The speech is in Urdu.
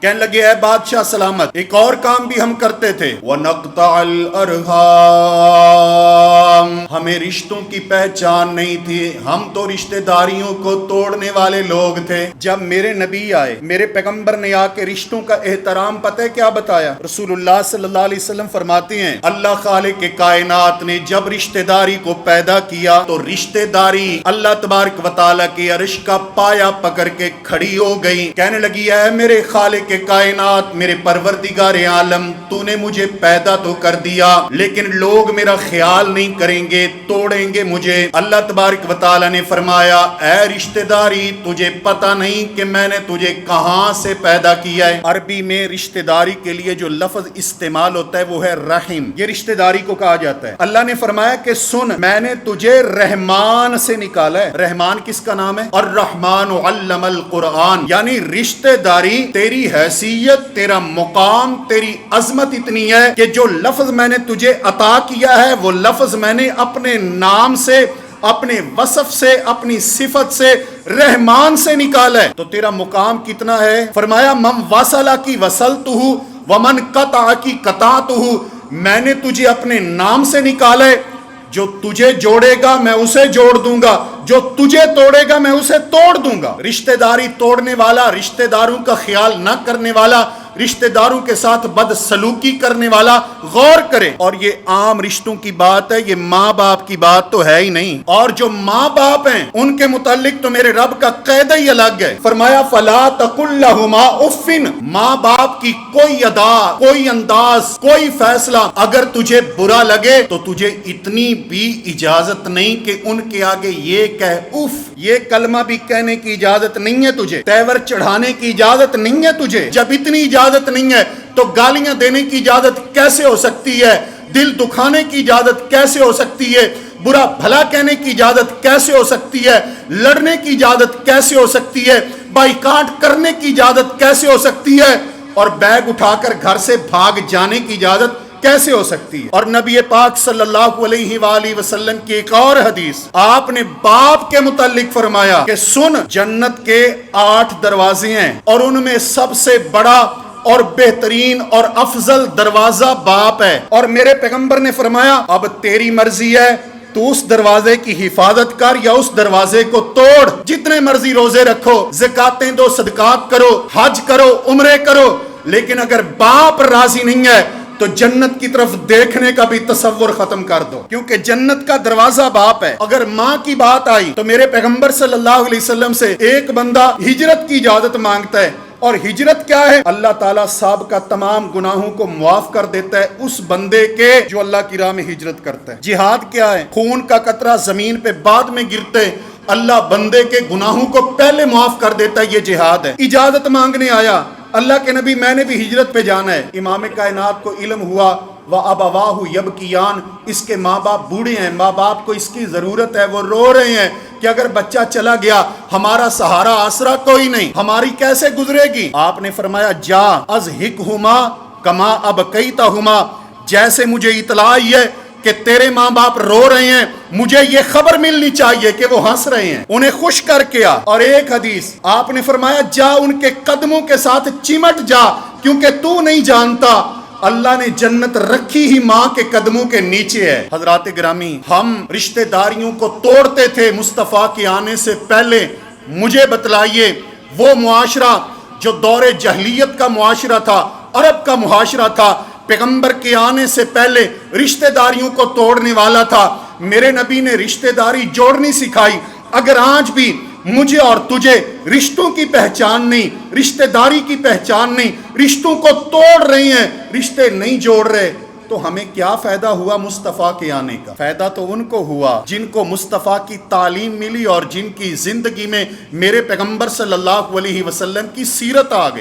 کہنے لگے اے بادشاہ سلامت، ایک اور کام بھی ہم کرتے تھے، وَنَقْطَعَ الْأَرْحَامَ، ہمیں رشتوں کی پہچان نہیں تھی، ہم تو رشتہ داریوں کو توڑنے والے لوگ تھے۔ جب میرے نبی آئے، میرے پیغمبر نے آ کے رشتوں کا احترام پتہ ہے کیا بتایا؟ رسول اللہ صلی اللہ علیہ وسلم فرماتے ہیں اللہ خالق کائنات نے جب رشتہ داری کو پیدا کیا تو رشتہ داری اللہ تبارک و تعالیٰ کی عرش کا پایا پکڑ کے کھڑی ہو گئی، کہنے لگی اے میرے خالق کائنات، میرے پروردگار عالم، تو نے مجھے پیدا تو کر دیا لیکن لوگ میرا خیال نہیں کریں گے، توڑیں گے مجھے۔ اللہ تبارک و تعالیٰ نے فرمایا اے رشتہ داری، تجھے پتہ نہیں کہ میں نے تجھے کہاں سے پیدا کیا ہے؟ عربی میں رشتہ داری کے لیے جو لفظ استعمال ہوتا ہے وہ ہے رحم، یہ رشتہ داری کو کہا جاتا ہے۔ اللہ نے فرمایا کہ سن، میں نے تجھے رحمان سے نکالا ہے۔ رحمان کس کا نام ہے؟ الرحمن علم القرآن، یعنی رشتہ داری، تیری حیثیت، تیرا مقام، تیری عظمت اتنی ہے کہ جو لفظ میں نے تجھے عطا کیا ہے وہ لفظ میں نے اپنے نام سے، اپنے وصف سے، اپنی صفت سے، رحمان سے نکالا ہے۔ تو تیرا مقام کتنا ہے؟ فرمایا من وصلہ کی وصلتہ ومن قطع کی قطعتہ، میں نے تجھے اپنے نام سے نکالا ہے، جو تجھے جوڑے گا میں اسے جوڑ دوں گا، جو تجھے توڑے گا میں اسے توڑ دوں گا۔ رشتہ داری توڑنے والا، رشتہ داروں کا خیال نہ کرنے والا، رشتہ داروں کے ساتھ بد سلوکی کرنے والا غور کرے۔ اور یہ عام رشتوں کی بات ہے، یہ ماں باپ کی بات تو ہے ہی نہیں۔ اور جو ماں باپ ہیں ان کے متعلق تو میرے رب کا قاعدہ ہی الگ ہے، فرمایا فَلَا تَقُلْ لَهُمَا اُفٍّ، ماں باپ کی کوئی ادا، کوئی انداز، کوئی فیصلہ اگر تجھے برا لگے تو تجھے اتنی بھی اجازت نہیں کہ ان کے آگے یہ کہہ اف، یہ کلمہ بھی کہنے کی اجازت نہیں ہے تجھے، تیور چڑھانے کی اجازت نہیں ہے تجھے۔ جب اتنی اجازت نہیں ہے تو گالیاں دینے کی اجازت کیسے ہو سکتی ہے؟ دل دکھانے کی اجازت کیسے ہو سکتی ہے؟ برا بھلا کہنے کی اجازت کیسے ہو سکتی ہے؟ لڑنے کی اجازت کیسے ہو سکتی ہے؟ بائیکاٹ کرنے کی اجازت کیسے ہو سکتی ہے؟ اور بیگ اٹھا کر گھر سے بھاگ جانے کی اجازت کیسے ہو سکتی ہے؟ اور نبی پاک صلی اللہ علیہ وآلہ وسلم کی ایک اور حدیث، آپ نے باپ کے متعلق فرمایا کہ سن، جنت کے 8 دروازے ہیں اور ان میں سب سے بڑا اور بہترین اور افضل دروازہ باپ ہے۔ اور میرے پیغمبر نے فرمایا اب تیری مرضی ہے، تو اس دروازے کی حفاظت کر یا اس دروازے کو توڑ، جتنے مرضی روزے رکھو، زکاتیں دو، صدقات کرو، حج کرو، عمرے کرو، لیکن اگر باپ راضی نہیں ہے تو جنت کی طرف دیکھنے کا بھی تصور ختم کر دو، کیونکہ جنت کا دروازہ باپ ہے۔ اگر ماں کی بات آئی تو میرے پیغمبر صلی اللہ علیہ وسلم سے ایک بندہ ہجرت کی اجازت مانگتا ہے، اور ہجرت کیا ہے؟ اللہ تعالیٰ سابقہ تمام گناہوں کو معاف کر دیتا ہے اس بندے کے جو اللہ کی راہ میں ہجرت کرتا ہے۔ جہاد کیا ہے؟ خون کا قطرہ زمین پہ بعد میں گرتے، اللہ بندے کے گناہوں کو پہلے معاف کر دیتا ہے، یہ جہاد ہے۔ اجازت مانگنے آیا، اللہ کے نبی میں نے بھی ہجرت پہ جانا ہے۔ امام کائنات کو علم ہوا وَأَبَوَاهُ يَبْكِيَانِ، اس کے ماں باپ بوڑھے ہیں، ماں باپ کو اس کی ضرورت ہے، وہ رو رہے ہیں کہ اگر بچہ چلا گیا ہمارا سہارا آسرا کوئی نہیں، ہماری کیسے گزرے گی؟ آپ نے فرمایا جا اضحکہما کما ابکیتہما، جیسے مجھے اطلاع آئی ہے کہ تیرے ماں باپ رو رہے ہیں، مجھے یہ خبر ملنی چاہیے کہ وہ ہنس رہے ہیں، انہیں خوش کر کے آ۔ اور ایک حدیث آپ نے فرمایا جا ان کے قدموں کے ساتھ چمٹ جا، کیونکہ تو نہیں جانتا اللہ نے جنت رکھی ہی ماں کے قدموں کے نیچے ہے۔ حضرات گرامی، ہم رشتہ داریوں کو توڑتے تھے مصطفیٰ کے آنے سے پہلے۔ مجھے بتلائیے وہ معاشرہ جو دور جاہلیت کا معاشرہ تھا، عرب کا معاشرہ تھا، پیغمبر کے آنے سے پہلے رشتہ داریوں کو توڑنے والا تھا۔ میرے نبی نے رشتہ داری جوڑنی سکھائی۔ اگر آج بھی مجھے اور تجھے رشتوں کی پہچان نہیں، رشتہ داری کی پہچان نہیں، رشتوں کو توڑ رہے ہیں، رشتے نہیں جوڑ رہے، تو ہمیں کیا فائدہ ہوا مصطفیٰ کے آنے کا؟ فائدہ تو ان کو ہوا جن کو مصطفیٰ کی تعلیم ملی اور جن کی زندگی میں میرے پیغمبر صلی اللہ علیہ وسلم کی سیرت آ گئی۔